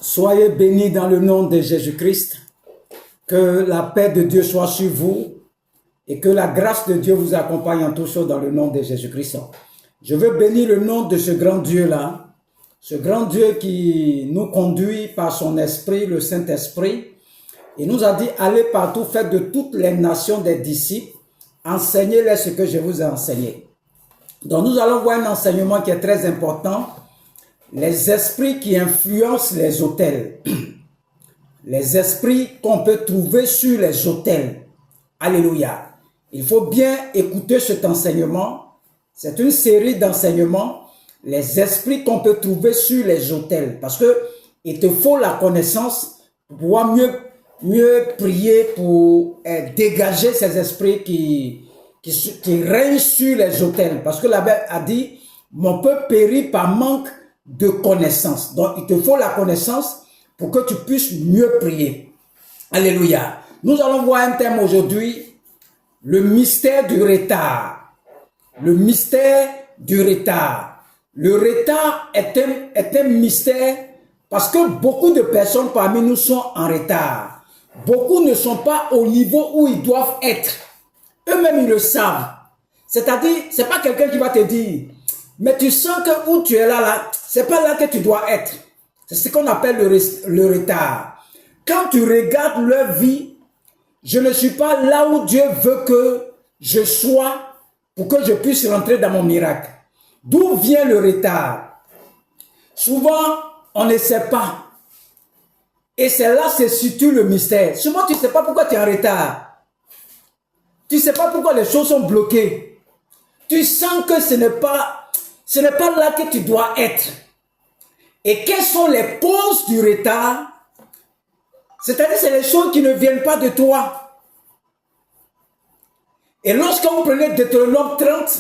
Soyez bénis dans le nom de Jésus-Christ. Que la paix de Dieu soit sur vous et que la grâce de Dieu vous accompagne en tout chose dans le nom de Jésus-Christ. Je veux bénir le nom de ce grand Dieu-là, ce grand Dieu qui nous conduit par son esprit, le Saint-Esprit. Il nous a dit, allez partout, faites de toutes les nations des disciples, enseignez-les ce que je vous ai enseigné. Donc nous allons voir un enseignement qui est très important, les esprits qui influencent les autels. Les esprits qu'on peut trouver sur les autels. Alléluia. Il faut bien écouter cet enseignement. C'est une série d'enseignements. Les esprits qu'on peut trouver sur les autels. Parce que il te faut la connaissance pour pouvoir mieux prier pour dégager ces esprits qui règnent sur les autels. Parce que la Bible a dit, mon peuple périt par manque de connaissance. Donc il te faut la connaissance pour que tu puisses mieux prier. Alléluia. Nous allons voir un thème aujourd'hui, le mystère du retard. Le mystère du retard. Le retard est un mystère parce que beaucoup de personnes parmi nous sont en retard. Beaucoup ne sont pas au niveau où ils doivent être. Eux-mêmes, ils le savent. C'est-à-dire, c'est pas quelqu'un qui va te dire, mais tu sens que où tu es là, c'est pas là que tu dois être. C'est ce qu'on appelle le retard. Quand tu regardes leur vie, je ne suis pas là où Dieu veut que je sois pour que je puisse rentrer dans mon miracle. D'où vient le retard? Souvent, on ne sait pas. Et c'est là que se situe le mystère. Souvent, tu ne sais pas pourquoi tu es en retard. Tu ne sais pas pourquoi les choses sont bloquées. Tu sens que ce n'est pas là que tu dois être. Et quelles sont les causes du retard? C'est-à-dire, c'est les choses qui ne viennent pas de toi. Et lorsque vous prenez Deutéronome 30,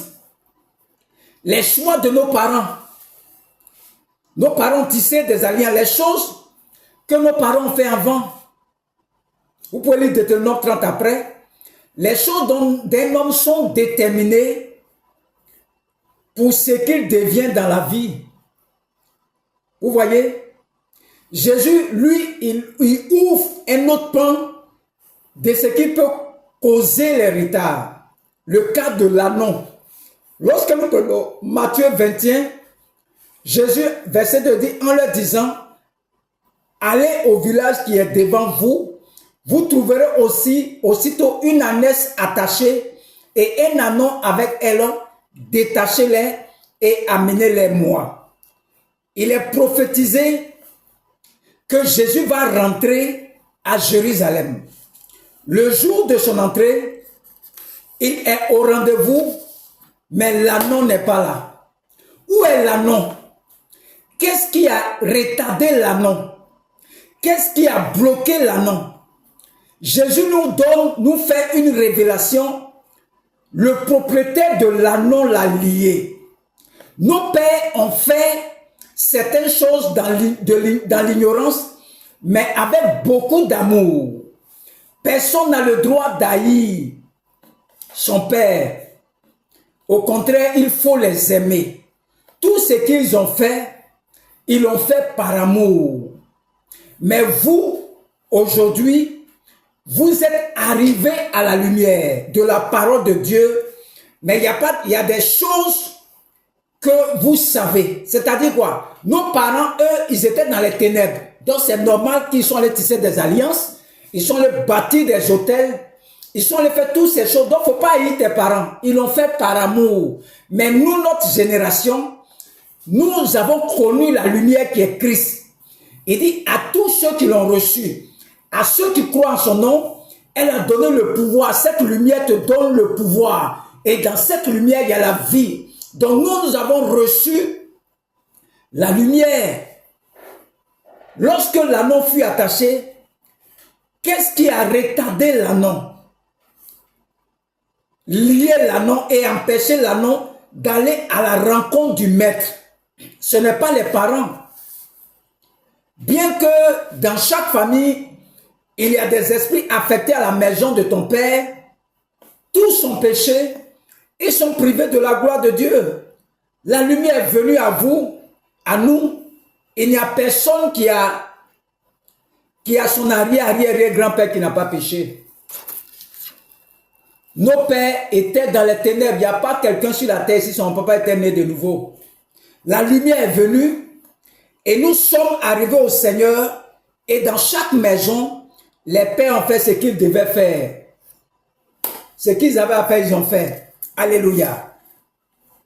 les choix de nos parents tissaient des alliances, les choses que nos parents ont fait avant. Vous pouvez lire Deutéronome 30 après. Les choses d'un homme sont déterminées pour ce qu'il devient dans la vie. Vous voyez, Jésus, lui, il ouvre un autre pan de ce qui peut causer les retards. Le cas de l'anneau. Lorsque nous prenons Matthieu 21, Jésus, verset 2, dit en leur disant, allez au village qui est devant vous, vous trouverez aussitôt une ânesse attachée et un ânon avec elle, détachez-les et amenez-les moi. Il est prophétisé que Jésus va rentrer à Jérusalem. Le jour de son entrée, il est au rendez-vous, mais l'ânon n'est pas là. Où est l'ânon? Qu'est-ce qui a retardé l'ânon? Qu'est-ce qui a bloqué l'ânon? Jésus nous fait une révélation. Le propriétaire de l'ânon l'a lié. Nos pères ont fait certaines choses dans l'ignorance, mais avec beaucoup d'amour. Personne n'a le droit d'haïr son père. Au contraire, il faut les aimer. Tout ce qu'ils ont fait, ils l'ont fait par amour. Mais vous, aujourd'hui, vous êtes arrivés à la lumière de la parole de Dieu, mais il y a des choses que vous savez. C'est-à-dire quoi? Nos parents, eux, ils étaient dans les ténèbres. Donc c'est normal qu'ils sont allés tisser des alliances, ils sont allés bâtir des hôtels, ils sont allés faire toutes ces choses. Donc il ne faut pas haïr tes parents. Ils l'ont fait par amour. Mais nous, notre génération, nous avons connu la lumière qui est Christ. Il dit à tous ceux qui l'ont reçu, à ceux qui croient en son nom, elle a donné le pouvoir. Cette lumière te donne le pouvoir. Et dans cette lumière, il y a la vie. Donc nous avons reçu la lumière. Lorsque l'anneau fut attaché, qu'est-ce qui a retardé l'anneau? Lier l'anneau et empêcher l'anneau d'aller à la rencontre du maître. Ce n'est pas les parents. Bien que dans chaque famille, il y a des esprits affectés à la maison de ton père, tous sont péchés. Ils sont privés de la gloire de Dieu. La lumière est venue à vous, à nous. Il n'y a personne qui a qui a son arrière-grand-père qui n'a pas péché. Nos pères étaient dans les ténèbres. Il n'y a pas quelqu'un sur la terre si son papa était né de nouveau. La lumière est venue et nous sommes arrivés au Seigneur et dans chaque maison, les pères ont fait ce qu'ils devaient faire. Ce qu'ils avaient à faire, ils ont fait. Alléluia.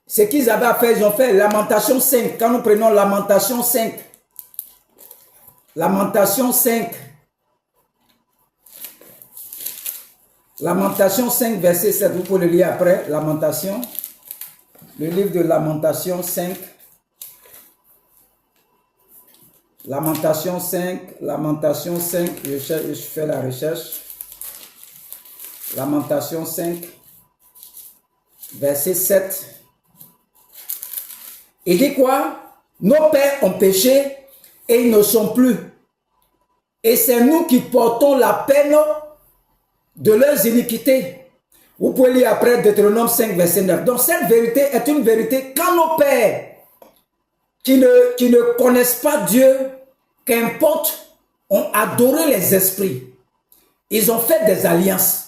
Ce qu'ils avaient à faire, ils ont fait. Lamentation 5. Quand nous prenons Lamentation 5. Lamentation 5. Lamentation 5, verset 7. Vous pouvez le lire après. Lamentation. Le livre de Lamentation 5. Lamentation 5. Lamentation 5. Je fais la recherche. Lamentation 5. Verset 7. Il dit quoi? Nos pères ont péché et ils ne sont plus. Et c'est nous qui portons la peine de leurs iniquités. Vous pouvez lire après Deutéronome 5, verset 9. Donc cette vérité est une vérité quand nos pères qui ne connaissent pas Dieu, qu'importe, ont adoré les esprits. Ils ont fait des alliances.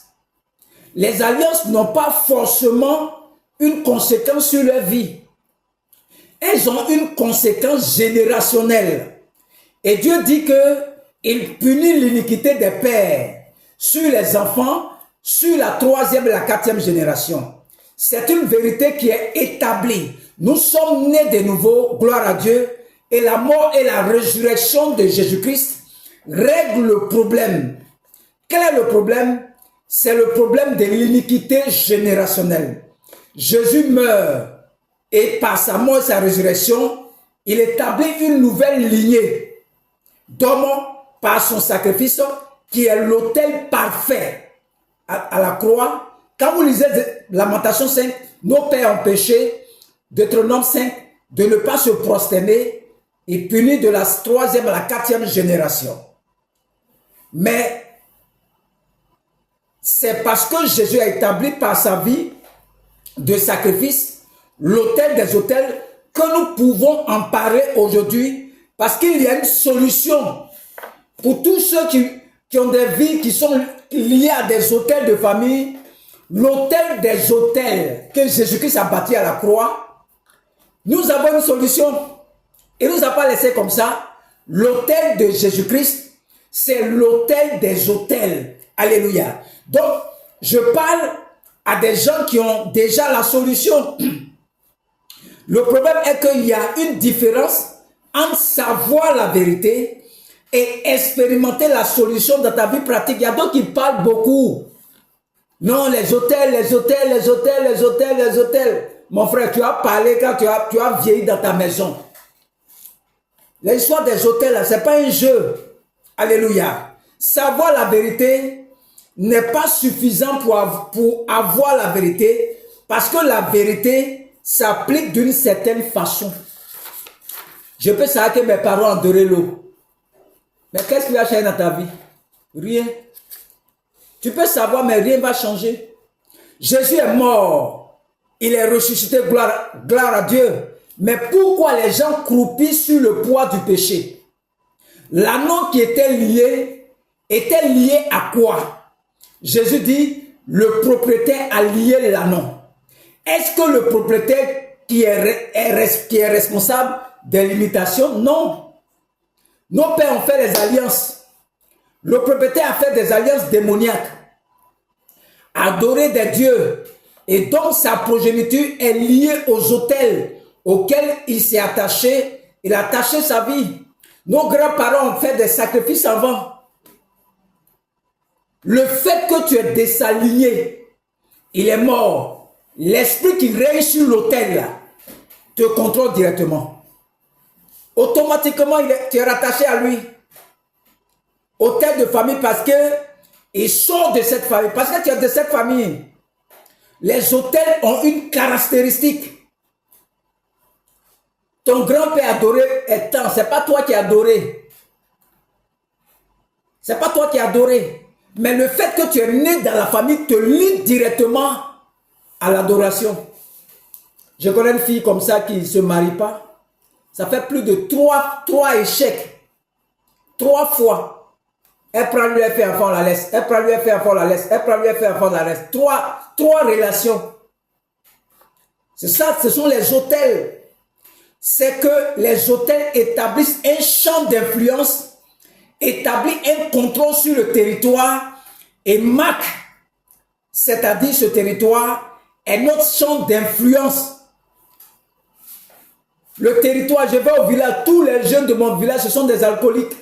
Les alliances n'ont pas forcément une conséquence sur leur vie. Elles ont une conséquence générationnelle. Et Dieu dit qu'il punit l'iniquité des pères sur les enfants, sur la 3e et la 4e génération. C'est une vérité qui est établie. Nous sommes nés de nouveau, gloire à Dieu, et la mort et la résurrection de Jésus-Christ règlent le problème. Quel est le problème? C'est le problème de l'iniquité générationnelle. Jésus meurt. Et par sa mort et sa résurrection, il établit une nouvelle lignée d'hommes par son sacrifice qui est l'autel parfait à la croix. Quand vous lisez Lamentation 5, nos pères ont péché, Deutéronome 5, de ne pas se prosterner et punir de la 3e à la 4e génération. Mais c'est parce que Jésus a établi par sa vie de sacrifice l'autel des autels que nous pouvons en parler aujourd'hui parce qu'il y a une solution pour tous ceux qui ont des vies qui sont liées à des autels de famille. L'autel des autels que Jésus-Christ a bâti à la croix, nous avons une solution. Il ne nous a pas laissé comme ça. L'autel de Jésus-Christ, c'est l'autel des autels. Alléluia. Donc, je parle à des gens qui ont déjà la solution. Le problème est qu'il y a une différence entre savoir la vérité et expérimenter la solution dans ta vie pratique. Il y a d'autres qui parlent beaucoup. Non, les hôtels, les hôtels, les hôtels, les hôtels, les hôtels. Mon frère, tu as parlé quand tu as vieilli dans ta maison. L'histoire des hôtels, ce n'est pas un jeu. Alléluia. Savoir la vérité n'est pas suffisant pour avoir la vérité parce que la vérité s'applique d'une certaine façon. Je peux savoir que mes parents adoraient l'eau. Mais qu'est-ce qui va changer dans ta vie? Rien. Tu peux savoir, mais rien ne va changer. Jésus est mort. Il est ressuscité, gloire à Dieu. Mais pourquoi les gens croupissent sur le poids du péché? L'anneau qui était lié à quoi? Jésus dit, le propriétaire a lié l'anneau. Est-ce que le propriétaire qui est responsable des limitations? Non. Nos pères ont fait des alliances. Le propriétaire a fait des alliances démoniaques. Adorer des dieux. Et donc sa progéniture est liée aux autels auxquels il s'est attaché. Il a attaché sa vie. Nos grands-parents ont fait des sacrifices avant. Le fait que tu es désaligné, il est mort. L'esprit qui règne sur l'autel te contrôle directement. Automatiquement, tu es rattaché à lui. Autel de famille parce que il sort de cette famille. Parce que tu es de cette famille. Les autels ont une caractéristique. Ton grand-père adoré est temps. Ce n'est pas toi qui as adoré. Ce n'est pas toi qui as adoré. Mais le fait que tu es né dans la famille te lie directement à l'adoration. Je connais une fille comme ça qui ne se marie pas. Ça fait plus de trois échecs. 3 fois. Elle prend lui, elle fait enfant, la laisse. Elle prend lui, elle fait enfant, la laisse. Elle prend lui, elle fait enfant, la laisse. Trois relations. C'est ça, ce sont les hôtels. C'est que les hôtels établissent un champ d'influence, établissent un contrôle sur le territoire et marquent, c'est-à-dire ce territoire est notre champ d'influence. Le territoire, je vais au village, tous les jeunes de mon village, ce sont des alcooliques.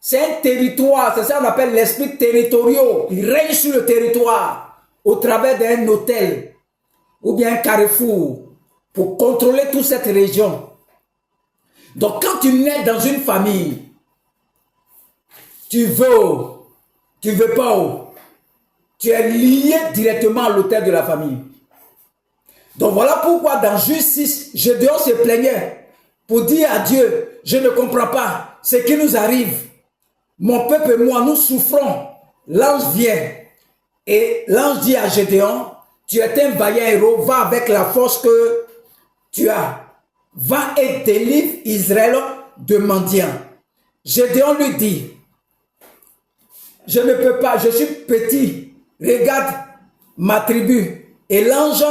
C'est un territoire, c'est ça qu'on appelle l'esprit territorial. Il règne sur le territoire au travers d'un hôtel ou bien un carrefour pour contrôler toute cette région. Donc quand tu nais dans une famille, tu veux pas, tu es lié directement à l'hôtel de la famille. Donc voilà pourquoi dans Juge 6, Gédéon se plaignait pour dire à Dieu, je ne comprends pas ce qui nous arrive. Mon peuple et moi, nous souffrons. L'ange vient et l'ange dit à Gédéon, tu es un vaillant héros, va avec la force que tu as. Va et délivre Israël de mendiants. Gédéon lui dit, je ne peux pas, je suis petit, regarde ma tribu. Et l'ange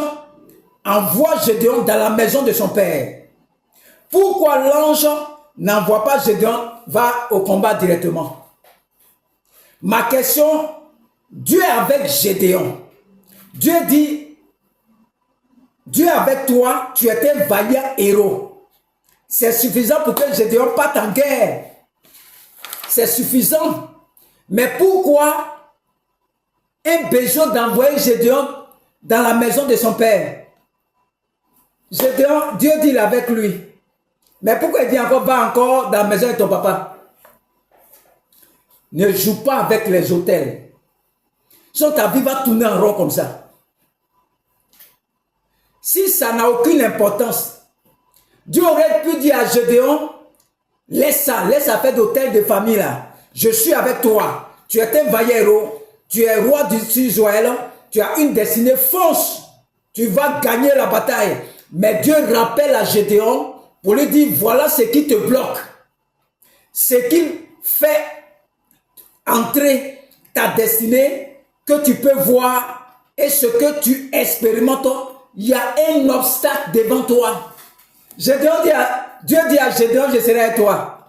envoie Gédéon dans la maison de son père. Pourquoi l'ange n'envoie pas Gédéon, va au combat directement? Ma question, Dieu est avec Gédéon. Dieu dit, Dieu est avec toi, tu es un vaillant héros. C'est suffisant pour que Gédéon parte en guerre. C'est suffisant. Mais pourquoi un besoin d'envoyer Gédéon dans la maison de son père? Gédéon, Dieu dit il est avec lui. Mais pourquoi il dit encore, va encore dans la maison de ton papa? Ne joue pas avec les hôtels. Sinon ta vie va tourner en rond comme ça. Si ça n'a aucune importance, Dieu aurait pu dire à Gédéon, laisse ça faire d'hôtel de famille là. Je suis avec toi. Tu es un vaillant héros. Tu es roi d'Israël. Tu as une destinée, fonce. Tu vas gagner la bataille. Mais Dieu rappelle à Gédéon pour lui dire, voilà ce qui te bloque. Ce qui fait entrer ta destinée que tu peux voir et ce que tu expérimentes, il y a un obstacle devant toi. Dieu dit à Gédéon, je serai avec toi.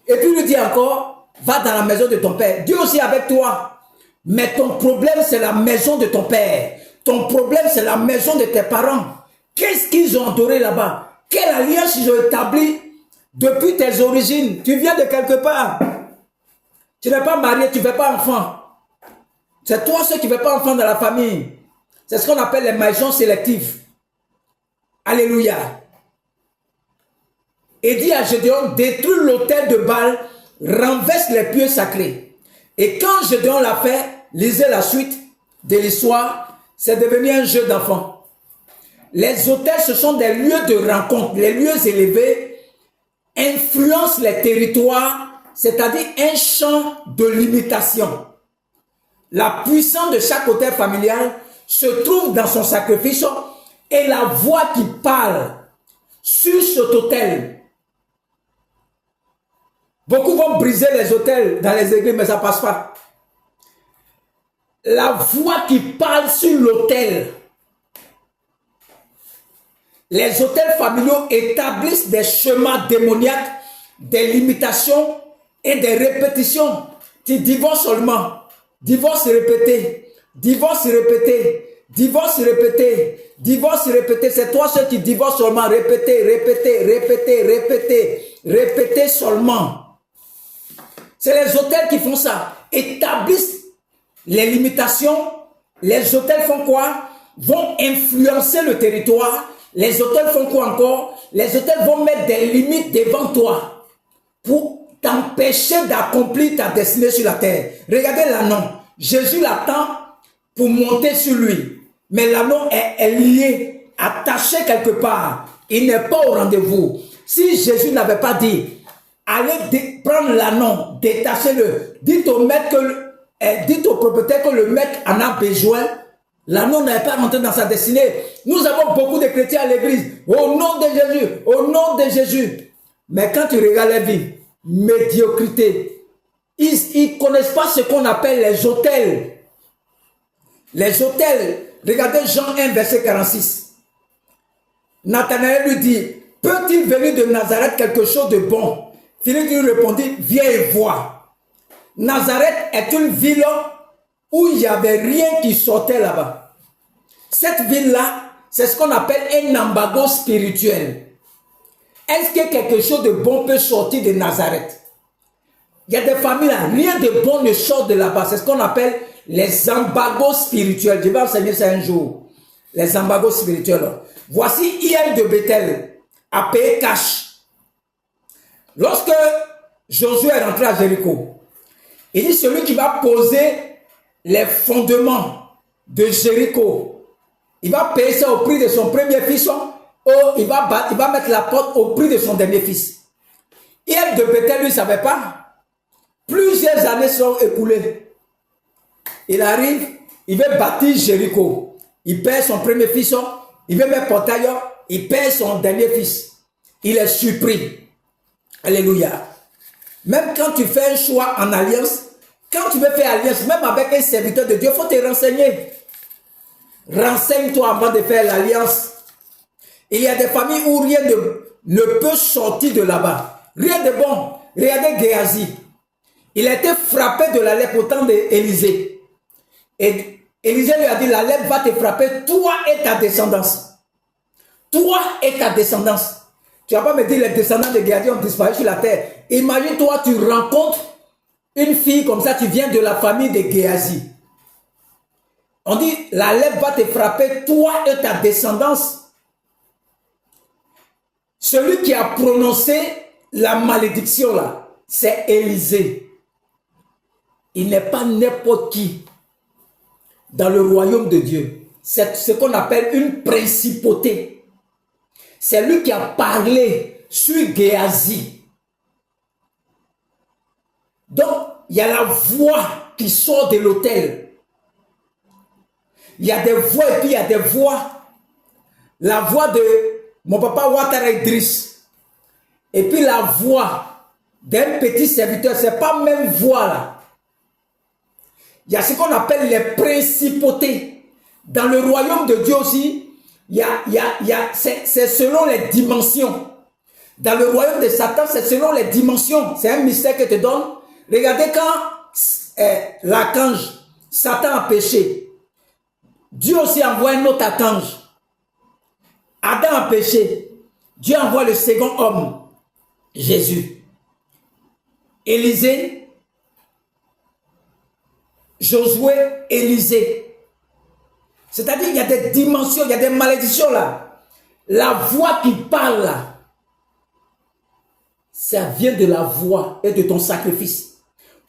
Et puis il lui dit encore, va dans la maison de ton père. Dieu aussi avec toi. Mais ton problème, c'est la maison de ton père. Ton problème, c'est la maison de tes parents. Qu'est-ce qu'ils ont adoré là-bas? Quelle alliance ils ont établie depuis tes origines? Tu viens de quelque part. Tu n'es pas marié, tu ne fais pas enfant. C'est toi ceux qui ne fais pas enfant dans la famille. C'est ce qu'on appelle les maisons sélectives. Alléluia. Et dit à Gédéon, détruis l'autel de Baal, renverse les pieux sacrés. Et quand Gédéon l'a fait, lisez la suite de l'histoire, c'est devenu un jeu d'enfant. Les autels, ce sont des lieux de rencontre. Les lieux élevés influencent les territoires, c'est-à-dire un champ de limitation. La puissance de chaque autel familial se trouve dans son sacrifice et la voix qui parle sur cet autel. Beaucoup vont briser les autels dans les églises, mais ça ne passe pas. La voix qui parle sur l'autel. Les autels familiaux établissent des chemins démoniaques, des limitations et des répétitions. Tu divorces seulement. Divorce répété. Divorce répété. Divorce répété. Divorce répété. C'est toi ceux qui divorcent seulement. Répété, répété, répété, répété. Répété seulement. C'est les autels qui font ça. Établissent les limitations. Les autels font quoi? Vont influencer le territoire. Les autels font quoi encore? Les autels vont mettre des limites devant toi pour t'empêcher d'accomplir ta destinée sur la terre. Regardez l'anneau. Jésus l'attend pour monter sur lui. Mais l'anneau est lié, attaché quelque part. Il n'est pas au rendez-vous. Si Jésus n'avait pas dit, allez prendre l'anneau, détachez-le. Dites au maître dites au propriétaire que le maître en a besoin. L'anneau n'avait pas rentré dans sa destinée. Nous avons beaucoup de chrétiens à l'église. Au nom de Jésus. Au nom de Jésus. Mais quand tu regardes la vie, médiocrité, ils ne connaissent pas ce qu'on appelle les autels. Les autels, regardez Jean 1, verset 46. Nathanaël lui dit, peut-il venir de Nazareth quelque chose de bon? Philippe lui répondit, viens et vois. Nazareth est une ville où il n'y avait rien qui sortait là-bas. Cette ville-là, c'est ce qu'on appelle un embargo spirituel. Est-ce que quelque chose de bon peut sortir de Nazareth? Il y a des familles là, rien de bon ne sort de là-bas. C'est ce qu'on appelle les embargos spirituels. Je vais enseigner ça un jour. Les embargos spirituels. Voici Hiel de Bethel a payé cash. Lorsque Josué est rentré à Jéricho, il dit celui qui va poser les fondements de Jéricho, il va payer ça au prix de son premier fils, ou il va mettre la porte au prix de son dernier fils. Hiel de Bethel, lui, ne savait pas. Plusieurs années sont écoulées. Il arrive, il veut bâtir Jéricho. Il perd son premier fils, il veut mettre portail, il perd son dernier fils. Il est surpris. Alléluia. Même quand tu fais un choix en alliance, quand tu veux faire alliance, même avec un serviteur de Dieu, il faut te renseigner. Renseigne-toi avant de faire l'alliance. Il y a des familles où rien ne peut sortir de là-bas. Rien de bon. Regardez Géasi. Il a été frappé de la lèpre au temps d'Élisée. Et Élisée lui a dit, la lèpre va te frapper, toi et ta descendance. Toi et ta descendance. Tu ne vas pas me dire les descendants de Géasi ont disparu sur la terre. Imagine-toi, tu rencontres une fille comme ça, tu viens de la famille de Géasi. On dit, la lèpre va te frapper, toi et ta descendance. Celui qui a prononcé la malédiction là, c'est Élisée. Il n'est pas n'importe qui dans le royaume de Dieu. C'est ce qu'on appelle une principauté. C'est lui qui a parlé sur Géasi. Donc, il y a la voix qui sort de l'autel. Il y a des voix et puis il y a des voix. La voix de mon papa Ouattara Idriss. Et puis la voix d'un petit serviteur. Ce n'est pas la même voix là. Il y a ce qu'on appelle les principautés. Dans le royaume de Dieu aussi, c'est selon les dimensions. Dans le royaume de Satan, c'est selon les dimensions. C'est un mystère que te donne. Regardez quand l'archange, Satan a péché. Dieu aussi envoie un autre archange. Adam a péché. Dieu envoie le second homme, Jésus. Élisée, Josué, Élisée. C'est-à-dire qu'il y a des dimensions, il y a des malédictions là. La voix qui parle là, ça vient de la voix et de ton sacrifice.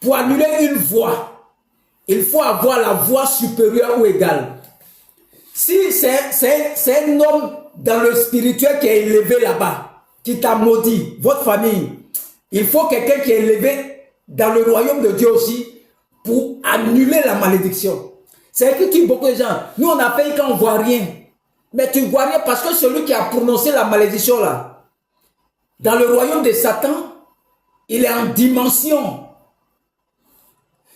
Pour annuler une voix, il faut avoir la voix supérieure ou égale. Si c'est un homme dans le spirituel qui est élevé là-bas, qui t'a maudit, votre famille, il faut quelqu'un qui est élevé dans le royaume de Dieu aussi pour annuler la malédiction. C'est que tu beaucoup de gens, nous on a payé quand on ne voit rien. Mais tu ne vois rien parce que celui qui a prononcé la malédiction là, dans le royaume de Satan, il est en dimension.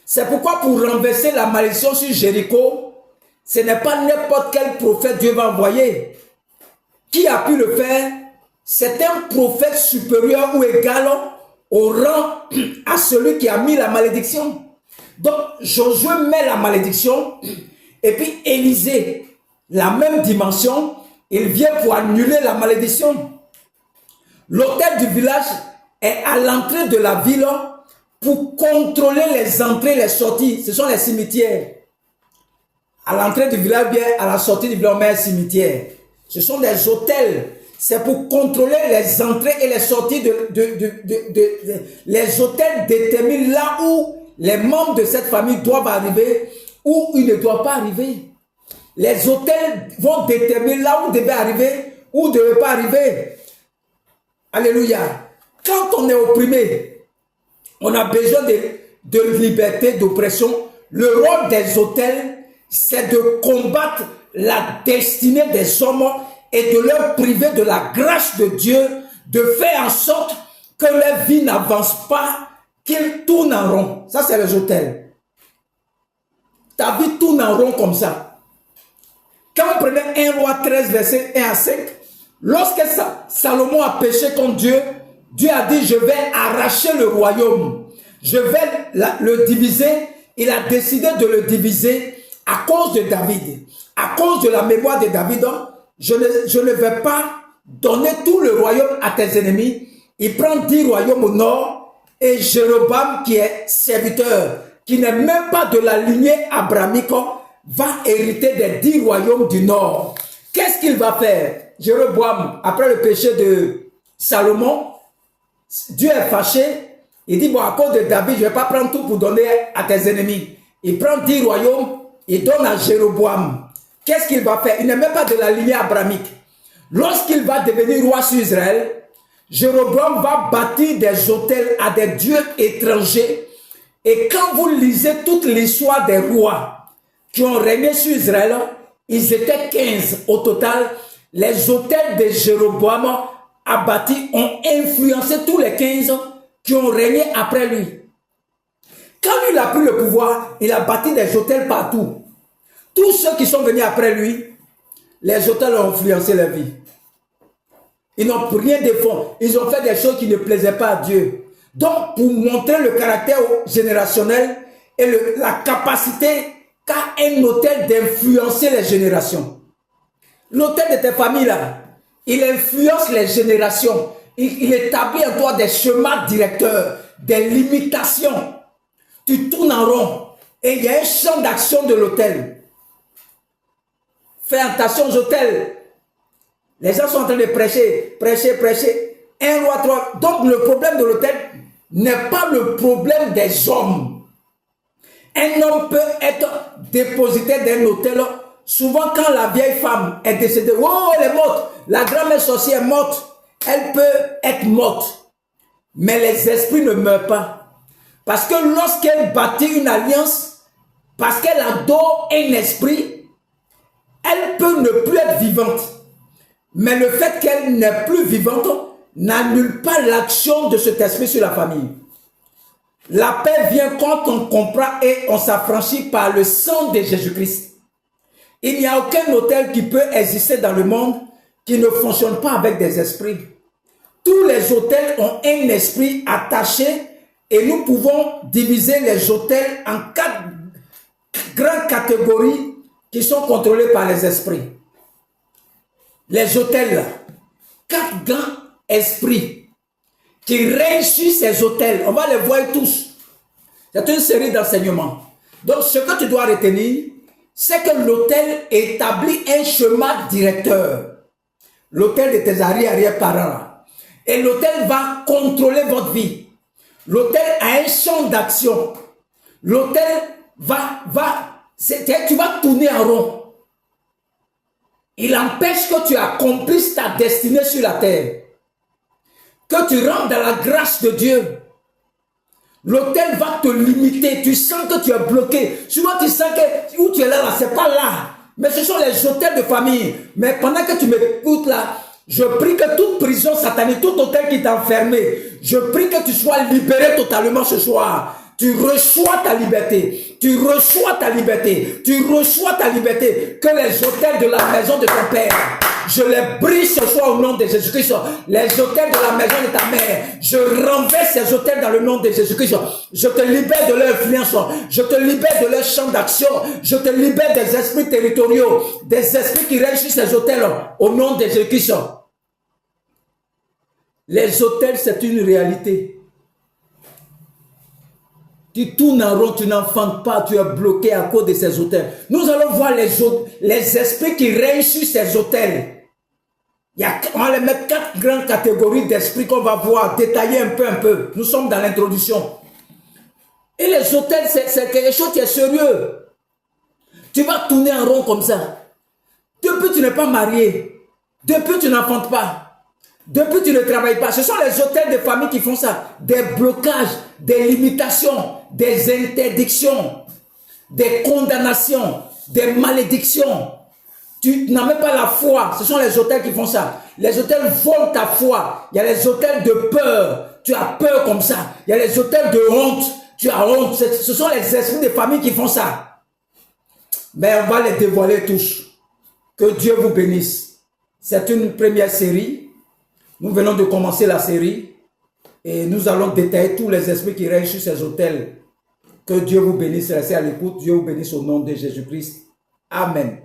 C'est pourquoi pour renverser la malédiction sur Jéricho, ce n'est pas n'importe quel prophète Dieu va envoyer. Qui a pu le faire? C'est un prophète supérieur ou égal au rang à celui qui a mis la malédiction. Donc Josué met la malédiction et puis Élisée, la même dimension, il vient pour annuler la malédiction. L'hôtel du village est à l'entrée de la ville pour contrôler les entrées et les sorties. Ce sont les cimetières. À l'entrée du village, bien à la sortie du village, on met un cimetière. Ce sont des hôtels. C'est pour contrôler les entrées et les sorties les hôtels déterminent là où les membres de cette famille doivent arriver ou ils ne doivent pas arriver. Les hôtels vont déterminer là où devait arriver ou ne devait pas arriver. Alléluia. Quand on est opprimé, on a besoin de liberté, d'oppression. Le rôle des hôtels, c'est de combattre la destinée des hommes et de leur priver de la grâce de Dieu, de faire en sorte que leur vie n'avance pas, qu'ils tournent en rond. Ça, c'est les autels. Ta vie tourne en rond comme ça. Quand on prenait 1 Roi 13, verset 1 à 5, lorsque Salomon a péché contre Dieu, Dieu a dit, je vais arracher le royaume. Je vais le diviser. Il a décidé de le diviser à cause de David. À cause de la mémoire de David, je ne vais pas donner tout le royaume à tes ennemis. Il prend 10 royaumes au nord et Jéroboam, qui est serviteur, qui n'est même pas de la lignée abrahamique, va hériter des 10 royaumes du nord. Qu'est-ce qu'il va faire? Jéroboam, après le péché de Salomon, Dieu est fâché. Il dit, bon, à cause de David, je ne vais pas prendre tout pour donner à tes ennemis. Il prend 10 royaumes, il donne à Jéroboam. Qu'est-ce qu'il va faire? Il n'est même pas de la lignée abrahamique. Lorsqu'il va devenir roi sur Israël, Jéroboam va bâtir des autels à des dieux étrangers. Et quand vous lisez toute l'histoire des rois qui ont régné sur Israël, ils étaient 15 au total. Les autels de Jéroboam a bâti ont influencé tous les 15 qui ont régné après lui. Quand il a pris le pouvoir, il a bâti des autels partout. Tous ceux qui sont venus après lui, les autels ont influencé leur vie. Ils n'ont rien défendu. Ils ont fait des choses qui ne plaisaient pas à Dieu. Donc, pour montrer le caractère générationnel et la capacité qu'a un autel d'influencer les générations. L'autel de tes familles, là, il influence les générations. Il établit en toi des chemins directeurs, des limitations. Tu tournes en rond et il y a un champ d'action de l'autel. Fais attention aux autels. Les gens sont en train de prêcher. 1 Roi 3. Donc le problème de l'autel n'est pas le problème des hommes. Un homme peut être dépositaire d'un autel. Souvent quand la vieille femme est décédée, oh, elle est morte. La grand-mère sorcière est morte. Elle peut être morte. Mais les esprits ne meurent pas. Parce que lorsqu'elle bâtit une alliance, parce qu'elle adore un esprit, elle peut ne plus être vivante. Mais le fait qu'elle n'est plus vivante n'annule pas l'action de cet esprit sur la famille. La paix vient quand on comprend et on s'affranchit par le sang de Jésus-Christ. Il n'y a aucun autel qui peut exister dans le monde qui ne fonctionne pas avec des esprits. Tous les autels ont un esprit attaché et nous pouvons diviser les autels en 4 grandes catégories qui sont contrôlés par les esprits. Les autels, 4 grands esprits qui règnent sur ces autels. On va les voir tous. C'est une série d'enseignements. Donc, ce que tu dois retenir, c'est que l'autel établit un chemin directeur. L'autel de tes arrière-parents. Et l'autel va contrôler votre vie. L'autel a un champ d'action. L'autel tu vas tourner en rond. Il empêche que tu accomplisses ta destinée sur la terre. Que tu rentres dans la grâce de Dieu. L'autel va te limiter. Tu sens que tu es bloqué. Souvent tu sens que où tu es là, c'est pas là. Mais ce sont les autels de famille. Mais pendant que tu m'écoutes là, je prie que toute prison satanique, tout autel qui t'a enfermé, je prie que tu sois libéré totalement ce soir. Tu reçois ta liberté. Tu reçois ta liberté. Tu reçois ta liberté. Que les autels de la maison de ton père, je les brise ce soir au nom de Jésus-Christ. Les autels de la maison de ta mère, je renverse ces autels dans le nom de Jésus-Christ. Je te libère de leur influence. Je te libère de leur champ d'action. Je te libère des esprits territoriaux, des esprits qui règnent sur ces autels au nom de Jésus-Christ. Les autels, c'est une réalité. Tu tournes en rond, tu n'enfantes pas, tu es bloqué à cause de ces autels. Nous allons voir les esprits qui règnent sur ces autels. On va les mettre 4 grandes catégories d'esprits qu'on va voir, détailler un peu. Nous sommes dans l'introduction. Et les autels, c'est quelque chose qui est sérieux. Tu vas tourner en rond comme ça. Depuis tu n'es pas marié. Depuis tu n'enfantes pas. Depuis tu ne travailles pas. Ce sont les autels de famille qui font ça. Des blocages, des limitations, des interdictions, des condamnations, des malédictions. Tu n'as même pas la foi. Ce sont les autels qui font ça. Les autels volent ta foi. Il y a les autels de peur. tu as peur comme ça. Il y a les hôtels de honte. Tu as honte. Ce sont les esprits de famille qui font ça. Mais on va les dévoiler tous. Que Dieu vous bénisse. C'est une première série. Nous venons de commencer la série. Et nous allons détailler tous les esprits qui règnent sur ces hôtels. Que Dieu vous bénisse. Restez à l'écoute. Dieu vous bénisse au nom de Jésus-Christ. Amen.